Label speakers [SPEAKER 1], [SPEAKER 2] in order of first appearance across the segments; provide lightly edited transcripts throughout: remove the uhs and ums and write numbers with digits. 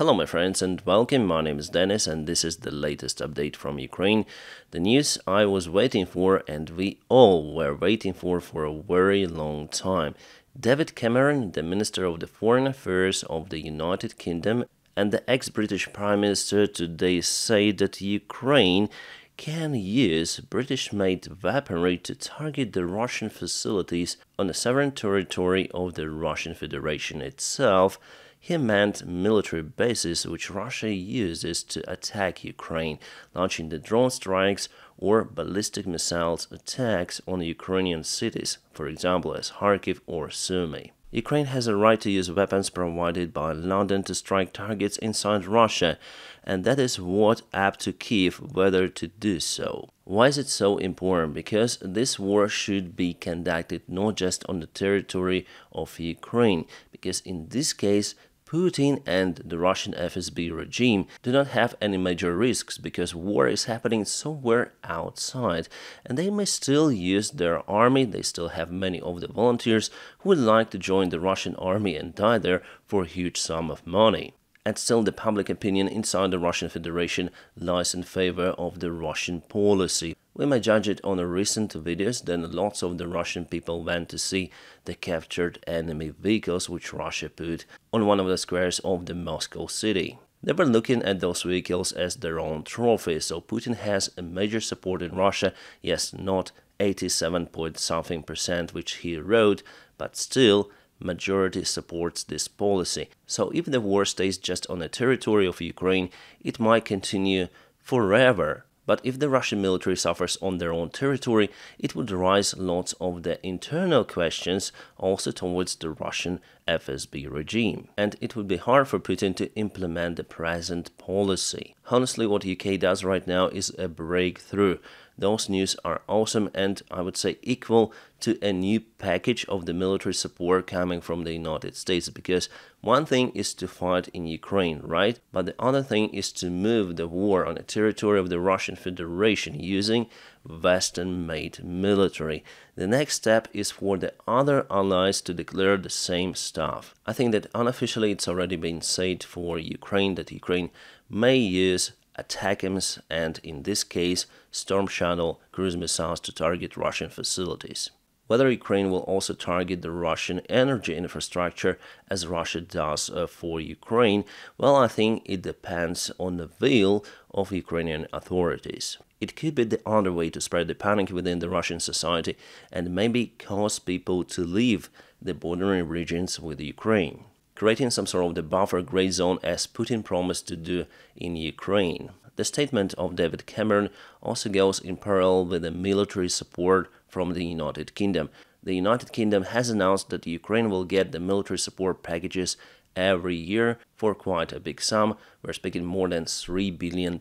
[SPEAKER 1] Hello my friends and welcome, my name is Dennis and this is the latest update from Ukraine. The news I was waiting for and we all were waiting for a very long time. David Cameron, the Minister of the Foreign Affairs of the United Kingdom and the ex-British Prime Minister today say that Ukraine can use British-made weaponry to target the Russian facilities on the sovereign territory of the Russian Federation itself. He meant military bases which Russia uses to attack Ukraine, launching the drone strikes or ballistic missiles attacks on Ukrainian cities, for example as Kharkiv or Sumy. Ukraine has a right to use weapons provided by London to strike targets inside Russia, and that is what up to Kiev whether to do so. Why is it so important? Because this war should be conducted not just on the territory of Ukraine, because in this case Putin and the Russian FSB regime do not have any major risks because war is happening somewhere outside and they may still use their army. They still have many of the volunteers who would like to join the Russian army and die there for a huge sum of money. And still the public opinion inside the Russian Federation lies in favor of the Russian policy. We may judge it on the recent videos, then lots of the Russian people went to see the captured enemy vehicles which Russia put on one of the squares of the Moscow city. They were looking at those vehicles as their own trophy, so Putin has a major support in Russia, yes, not 87 point something percent which he wrote, but still majority supports this policy. So if the war stays just on the territory of Ukraine, it might continue forever. But if the Russian military suffers on their own territory, it would raise lots of the internal questions also towards the Russian FSB regime. And it would be hard for Putin to implement the present policy. Honestly, what UK does right now is a breakthrough. Those news are awesome and I would say equal to a new package of the military support coming from the United States, because one thing is to fight in Ukraine, right? But the other thing is to move the war on the territory of the Russian Federation using Western-made military. The next step is for the other allies to declare the same stuff. I think that unofficially it's already been said for Ukraine that Ukraine may use ATACMS and, in this case, Storm Shadow cruise missiles to target Russian facilities. Whether Ukraine will also target the Russian energy infrastructure as Russia does for Ukraine, well, I think it depends on the will of Ukrainian authorities. It could be the other way to spread the panic within the Russian society and maybe cause people to leave the bordering regions with Ukraine, creating some sort of the buffer gray zone as Putin promised to do in Ukraine. The statement of David Cameron also goes in parallel with the military support from the United Kingdom. The United Kingdom has announced that Ukraine will get the military support packages every year for quite a big sum. We're speaking more than £3 billion,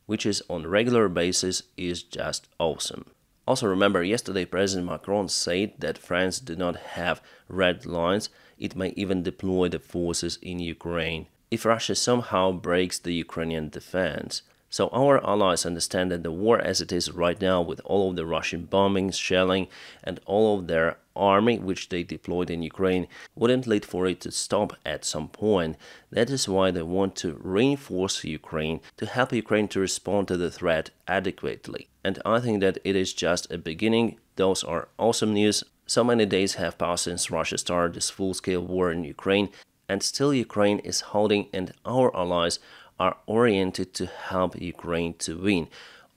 [SPEAKER 1] which is on a regular basis is just awesome. Also remember, yesterday President Macron said that France do not have red lines. It may even deploy the forces in Ukraine if Russia somehow breaks the Ukrainian defense. So our allies understand that the war as it is right now, with all of the Russian bombings, shelling and all of their army which they deployed in Ukraine, wouldn't lead for it to stop at some point. That is why they want to reinforce Ukraine to help Ukraine to respond to the threat adequately. And I think that it is just a beginning. Those are awesome news. So many days have passed since Russia started this full-scale war in Ukraine, and still Ukraine is holding, and our allies are oriented to help Ukraine to win.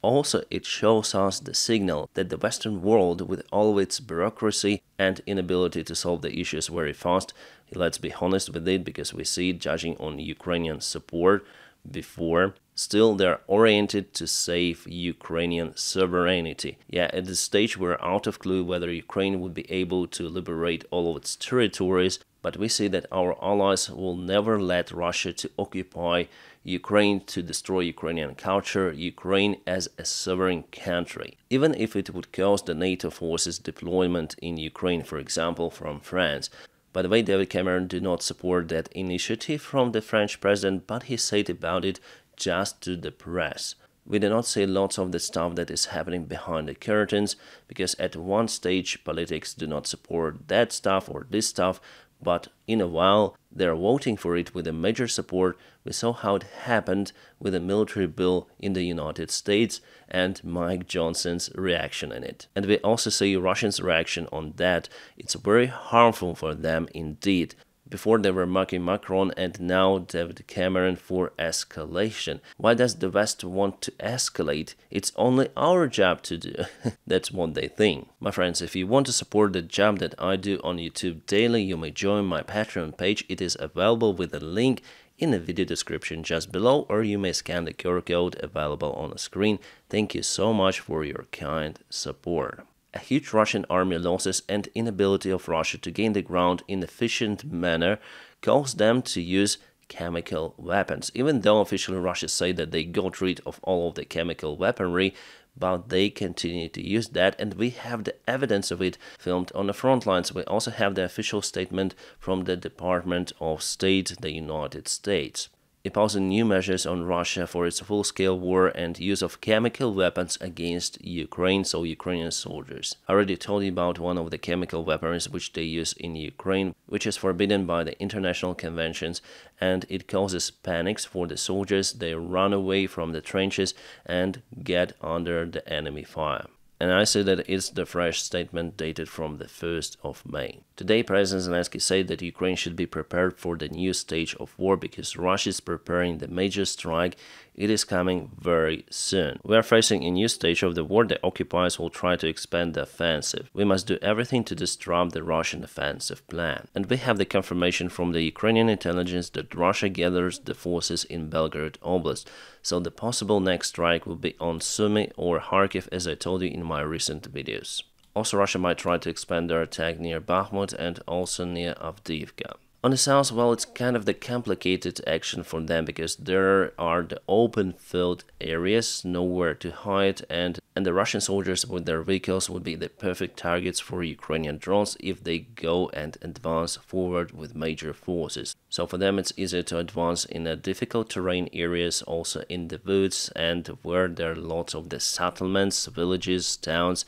[SPEAKER 1] Also, it shows us the signal that the Western world, with all of its bureaucracy and inability to solve the issues very fast, let's be honest with it, because we see it judging on Ukrainian support before, still they're oriented to save Ukrainian sovereignty. Yeah, at this stage we're out of clue whether Ukraine would be able to liberate all of its territories, but we see that our allies will never let Russia to occupy Ukraine, to destroy Ukrainian culture, Ukraine as a sovereign country, even if it would cause the NATO forces deployment in Ukraine, for example, from France. By the way, David Cameron did not support that initiative from the French president, but he said about it just to the press. We do not see lots of the stuff that is happening behind the curtains, because at one stage politics do not support that stuff or this stuff, but in a while they're voting for it with a major support. We saw how it happened with the military bill in the United States and Mike Johnson's reaction in it. And we also see Russians' reaction on that. It's very harmful for them indeed. Before they were mocking Macron and now David Cameron for escalation. Why does the West want to escalate? It's only our job to do. That's what they think. My friends, if you want to support the job that I do on YouTube daily, you may join my Patreon page. It is available with a link in the video description just below, or you may scan the QR code available on the screen. Thank you so much for your kind support. A huge Russian army losses and inability of Russia to gain the ground in efficient manner caused them to use chemical weapons. Even though officially Russia say that they got rid of all of the chemical weaponry, but they continue to use that, and we have the evidence of it filmed on the front lines. We also have the official statement from the Department of State, the United States, imposing new measures on Russia for its full-scale war and use of chemical weapons against Ukraine, so Ukrainian soldiers. I already told you about one of the chemical weapons which they use in Ukraine, which is forbidden by the international conventions, and it causes panics for the soldiers. They run away from the trenches and get under the enemy fire. And I say that it's the fresh statement dated from the 1st of May. Today, President Zelensky said that Ukraine should be prepared for the new stage of war because Russia is preparing the major strike. It is coming very soon. We are facing a new stage of the war. The occupiers will try to expand the offensive. We must do everything to disrupt the Russian offensive plan. And we have the confirmation from the Ukrainian intelligence that Russia gathers the forces in Belgorod Oblast. So the possible next strike will be on Sumy or Kharkiv, as I told you in my recent videos. Also, Russia might try to expand their attack near Bakhmut and also near Avdiivka. On the south, well, it's kind of the complicated action for them because there are the open field areas, nowhere to hide, and the Russian soldiers with their vehicles would be the perfect targets for Ukrainian drones if they go and advance forward with major forces. So for them it's easier to advance in the difficult terrain areas, also in the woods and where there are lots of the settlements, villages, towns.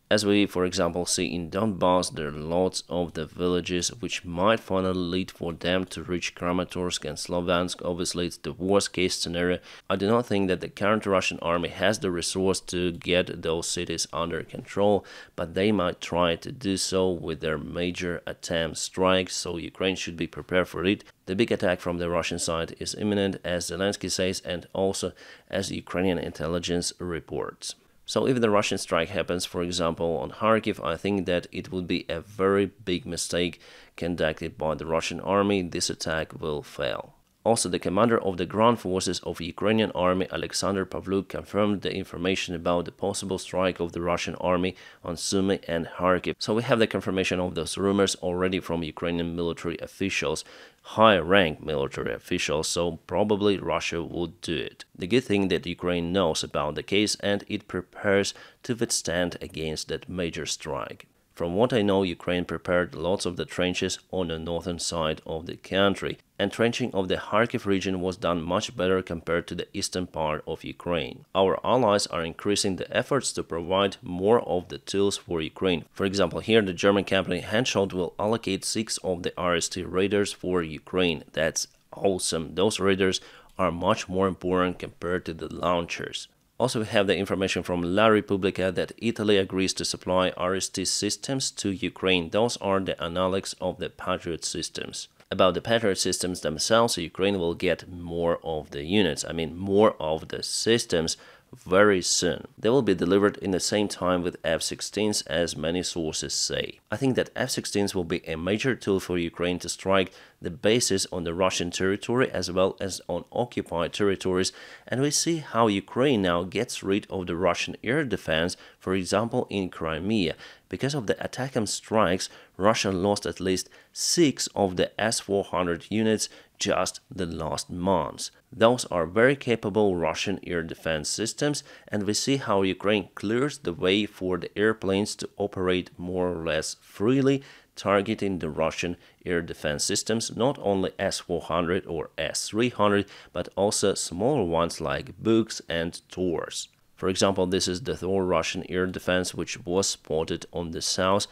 [SPEAKER 1] As we, for example, see in Donbass, there are lots of the villages which might finally lead for them to reach Kramatorsk and Sloviansk. Obviously, it's the worst case scenario. I do not think that the current Russian army has the resource to get those cities under control, but they might try to do so with their major attempt strikes, so Ukraine should be prepared for it. The big attack from the Russian side is imminent, as Zelensky says, and also as Ukrainian intelligence reports. So if the Russian strike happens, for example, on Kharkiv, I think that it would be a very big mistake conducted by the Russian army. This attack will fail. Also, the commander of the ground forces of the Ukrainian army, Alexander Pavluk, confirmed the information about the possible strike of the Russian army on Sumy and Kharkiv. So we have the confirmation of those rumors already from Ukrainian military officials, high-ranked military officials, so probably Russia would do it. The good thing that Ukraine knows about the case and it prepares to withstand against that major strike. From what I know, Ukraine prepared lots of the trenches on the northern side of the country, and trenching of the Kharkiv region was done much better compared to the eastern part of Ukraine. Our allies are increasing the efforts to provide more of the tools for Ukraine. For example, here the German company Hensoldt will allocate 6 of the RST radars for Ukraine. That's awesome. Those radars are much more important compared to the launchers. Also, we have the information from La Repubblica that Italy agrees to supply RST systems to Ukraine. Those are the analogs of the Patriot systems. About the Patriot systems themselves, Ukraine will get more of the units, more of the systems very soon. They will be delivered in the same time with F-16s, as many sources say. I think that F-16s will be a major tool for Ukraine to strike the bases on the Russian territory as well as on occupied territories, and we see how Ukraine now gets rid of the Russian air defense, for example in Crimea. Because of the ATACMS strikes, Russia lost at least 6 of the S-400 units just the last months. Those are very capable Russian air defense systems, and we see how Ukraine clears the way for the airplanes to operate more or less freely, targeting the Russian air defense systems, not only S-400 or S-300, but also smaller ones like Buks and Tors. For example, this is the Thor Russian air defense, which was spotted on the south,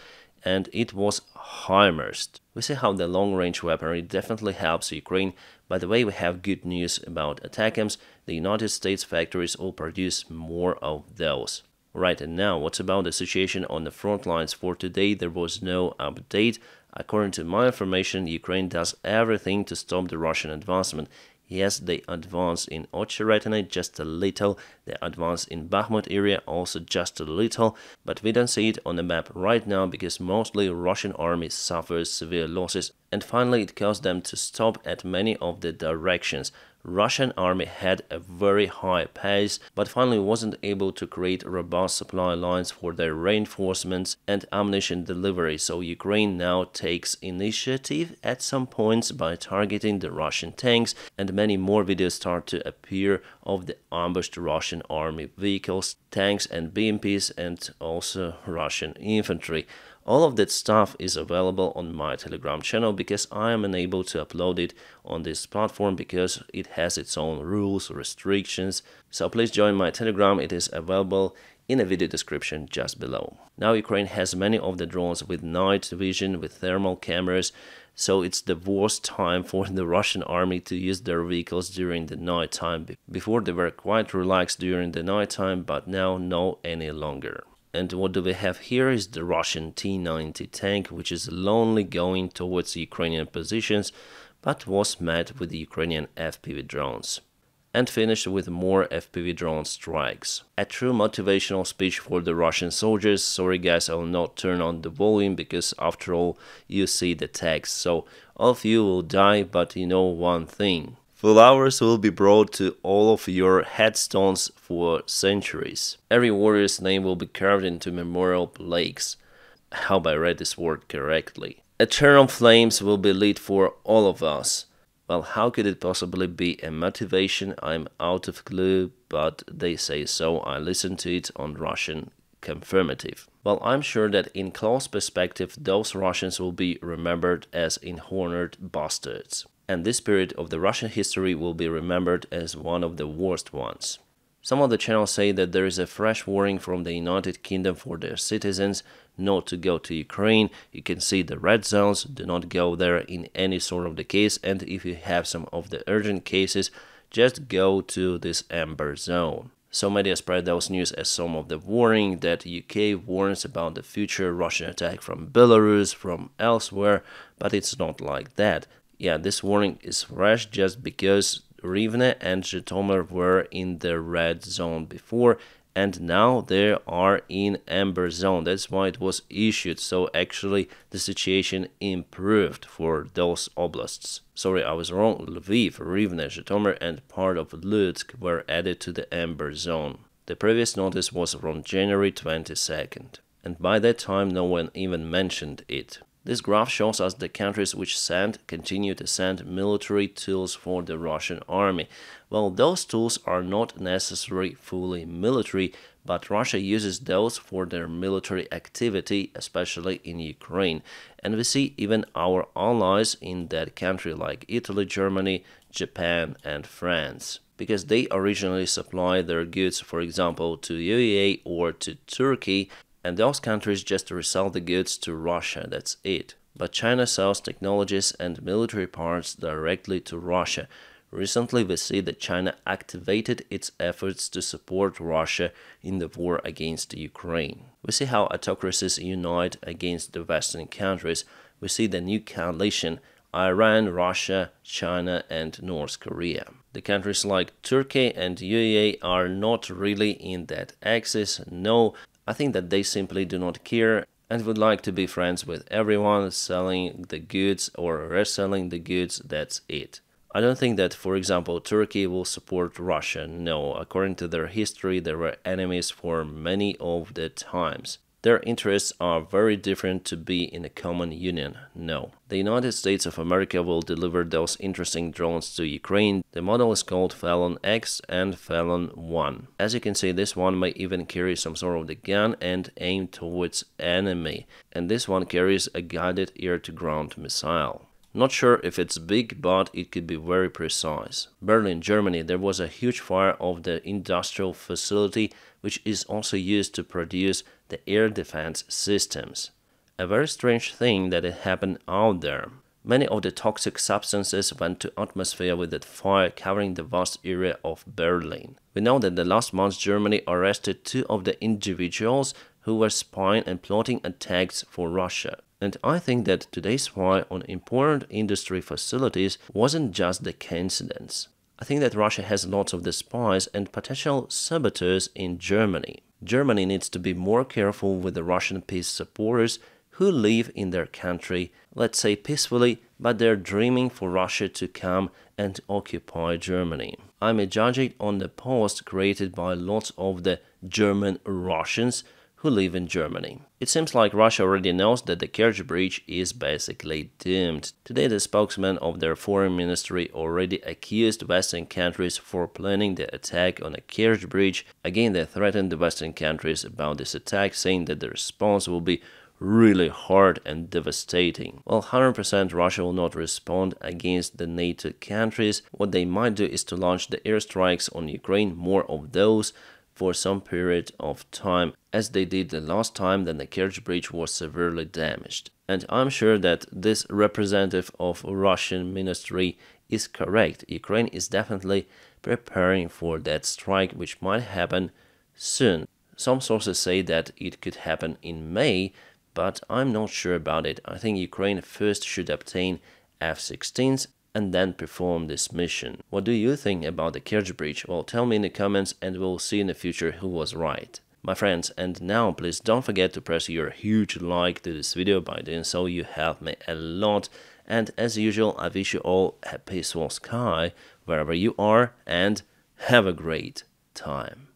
[SPEAKER 1] and it was HIMARS. We see how the long-range weaponry definitely helps Ukraine. By the way, we have good news about ATACMS. The United States factories will produce more of those. Right, and now, what's about the situation on the front lines? For today, there was no update. According to my information, Ukraine does everything to stop the Russian advancement. Yes, they advance in Ocheretine just a little, they advance in Bakhmut area also just a little, but we don't see it on the map right now because mostly Russian army suffers severe losses, and finally it caused them to stop at many of the directions. Russian army had a very high pace, but finally wasn't able to create robust supply lines for their reinforcements and ammunition delivery, so Ukraine now takes initiative at some points by targeting the Russian tanks, and many more videos start to appear of the ambushed Russian army vehicles, tanks and BMPs, and also Russian infantry. All of that stuff is available on my Telegram channel because I am unable to upload it on this platform because it has its own rules, restrictions. So please join my Telegram, it is available in the video description just below. Now Ukraine has many of the drones with night vision, with thermal cameras, so it's the worst time for the Russian army to use their vehicles during the night time. Before they were quite relaxed during the night time, but now no any longer. And what do we have here is the Russian T-90 tank, which is lonely going towards Ukrainian positions, but was met with the Ukrainian FPV drones. And finished with more FPV drone strikes. A true motivational speech for the Russian soldiers. Sorry guys, I will not turn on the volume because after all you see the text. So all of you will die, but you know one thing. Flowers will be brought to all of your headstones for centuries. Every warrior's name will be carved into memorial plaques. I hope I read this word correctly. Eternal flames will be lit for all of us. Well, how could it possibly be a motivation? I'm out of clue, but they say so. I listened to it on Russian confirmative. Well, I'm sure that in close perspective, those Russians will be remembered as inhonored bastards. And this period of the Russian history will be remembered as one of the worst ones. Some of the channels say that there is a fresh warning from the United Kingdom for their citizens not to go to Ukraine. You can see the red zones, do not go there in any sort of the case, and if you have some of the urgent cases, just go to this amber zone. So media spread those news as some of the warning that UK warns about the future Russian attack from Belarus, from elsewhere, but it's not like that. Yeah, this warning is fresh just because Rivne and Zhytomyr were in the red zone before, and now they are in amber zone. That's why it was issued. So actually the situation improved for those oblasts. Sorry, I was wrong. Lviv, Rivne, Zhytomyr and part of Lutsk were added to the amber zone. The previous notice was from January 22nd, and by that time no one even mentioned it. This graph shows us the countries which continue to send military tools for the Russian army. Well, those tools are not necessarily fully military, but Russia uses those for their military activity, especially in Ukraine. And we see even our allies in that country like Italy, Germany, Japan and France, because they originally supply their goods, for example, to UAE or to Turkey, and those countries just resell the goods to Russia, that's it. But China sells technologies and military parts directly to Russia. Recently we see that China activated its efforts to support Russia in the war against Ukraine. We see how autocracies unite against the Western countries. We see the new coalition: Iran, Russia, China and North Korea. The countries like Turkey and UAE are not really in that axis, no. I think that they simply do not care and would like to be friends with everyone, selling the goods or reselling the goods, that's it. I don't think that, for example, Turkey will support Russia, no. According to their history, they were enemies for many of the times. Their interests are very different to be in a common union, no. The United States of America will deliver those interesting drones to Ukraine. The model is called Phalon X and Phalon 1. As you can see, this one may even carry some sort of the gun and aim towards enemy. And this one carries a guided air-to-ground missile. Not sure if it's big, but it could be very precise. Berlin, Germany, there was a huge fire of the industrial facility, which is also used to produce the air defense systems. A very strange thing that it happened out there. Many of the toxic substances went to atmosphere with that fire covering the vast area of Berlin. We know that the last month Germany arrested 2 of the individuals who were spying and plotting attacks for Russia. And I think that today's fire on important industry facilities wasn't just the coincidence. I think that Russia has lots of the spies and potential saboteurs in Germany. Germany needs to be more careful with the Russian peace supporters who live in their country, let's say peacefully, but they're dreaming for Russia to come and occupy Germany. I may judge it on the post created by lots of the German Russians who live in Germany. It seems like Russia already knows that the Kerch Bridge is basically doomed. Today the spokesman of their foreign ministry already accused Western countries for planning the attack on the Kerch Bridge. Again, they threatened the Western countries about this attack, saying that the response will be really hard and devastating. Well, 100% Russia will not respond against the NATO countries. What they might do is to launch the airstrikes on Ukraine, more of those, for some period of time, as they did the last time that the Kerch Bridge was severely damaged. And I'm sure that this representative of Russian ministry is correct. Ukraine is definitely preparing for that strike, which might happen soon. Some sources say that it could happen in May, but I'm not sure about it. I think Ukraine first should obtain F-16s and then perform this mission. What do you think about the Kerch Bridge? Well, tell me in the comments and we'll see in the future who was right. My friends, and now please don't forget to press your huge like to this video. By doing so you help me a lot, and as usual I wish you all a peaceful sky wherever you are and have a great time.